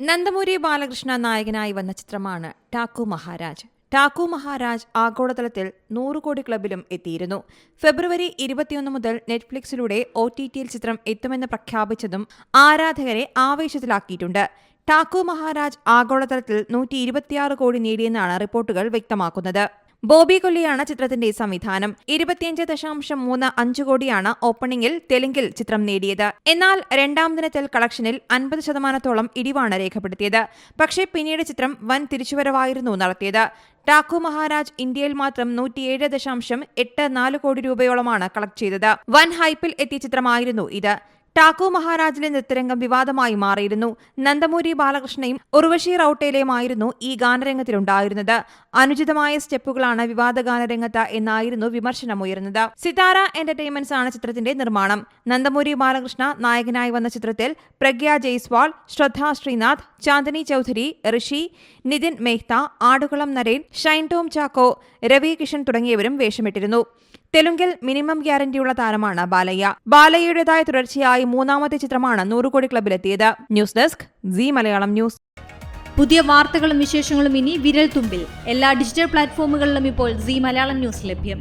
നന്ദമൂരി ബാലകൃഷ്ണ നായകനായി വന്ന ചിത്രമാണ് ടാക്കു മഹാരാജ്. ടാക്കു മഹാരാജ് ആഗോളതലത്തിൽ 100 കോടി ക്ലബിലും എത്തിയിരുന്നു. ഫെബ്രുവരി 21 മുതൽ നെറ്റ്ഫ്ലിക്സിലൂടെ OTTയിൽ ചിത്രം എത്തുമെന്ന് പ്രഖ്യാപിച്ചതും ആരാധകരെ ആവേശത്തിലാക്കിയിട്ടുണ്ട്. ടാക്കു മഹാരാജ് ആഗോളതലത്തിൽ 126 കോടി നേടിയെന്നാണ് റിപ്പോർട്ടുകൾ വ്യക്തമാക്കുന്നത്. ബോബി കൊല്ലിയാണ് ചിത്രത്തിന്റെ സംവിധാനം. 25.35 കോടിയാണ് ഓപ്പണിംഗിൽ തെലുങ്കിൽ ചിത്രം നേടിയത്. എന്നാൽ രണ്ടാം ദിനത്തിൽ കളക്ഷനിൽ 50% ഇടിവാണ് രേഖപ്പെടുത്തിയത്. പക്ഷേ പിന്നീട് ചിത്രം വൻ തിരിച്ചുവരവായിരുന്നു നടത്തിയത്. ടാക്കു മഹാരാജ് ഇന്ത്യയിൽ മാത്രം 107.84 കോടി രൂപയോളമാണ് കളക്ട് ചെയ്തത്. വൻ ഹൈപ്പിൽ എത്തിയ ചിത്രമായിരുന്നു ഇത്. ടാക്കു മഹാരാജിലെ നൃത്തരംഗം വിവാദമായി മാറിയിരുന്നു. നന്ദമൂരി ബാലകൃഷ്ണയും ഉർവശി റൌട്ടേലയുമായിരുന്നു ഈ ഗാനരംഗത്തിലുണ്ടായിരുന്നത്. അനുചിതമായ സ്റ്റെപ്പുകളാണ് വിവാദ ഗാനരംഗത്ത് എന്നായിരുന്നു വിമർശനമുയർന്നത്. സിതാര എന്റർടൈൻമെന്റ്സ് ആണ് ചിത്രത്തിന്റെ നിർമ്മാണം. നന്ദമൂരി ബാലകൃഷ്ണ നായകനായി വന്ന ചിത്രത്തിൽ പ്രഗ്യ ജയ്സ്വാൾ, ശ്രദ്ധ ശ്രീനാഥ്, ചാന്ദിനി ചൌധരി, ഋഷി, നിതിൻ മേഹ്ത, ആടുകുളം നരേൻ, ഷൈൻ ടോം ചാക്കോ, രവി കിഷൻ തുടങ്ങിയവരും വേഷമിട്ടിരുന്നു. തെലുങ്കിൽ മിനിമം ഗ്യാരണ്ടിയുള്ള താരമാണ് ബാലയ്യ. ബാലയ്യയുടേതായ തുടർച്ചയായി 3ാമത്തെ ചിത്രമാണ് 100 കോടി ക്ലബിലെത്തിയത്. News desk Zee Malayalam news. പുതിയ വാർത്തകളും വിശേഷങ്ങളും ഇനി വിരൽ തുമ്പിൽ. എല്ലാ ഡിജിറ്റൽ പ്ലാറ്റ്ഫോമുകളിലും ഇപ്പോൾ സീ മലയാളം ന്യൂസ് ലഭ്യം.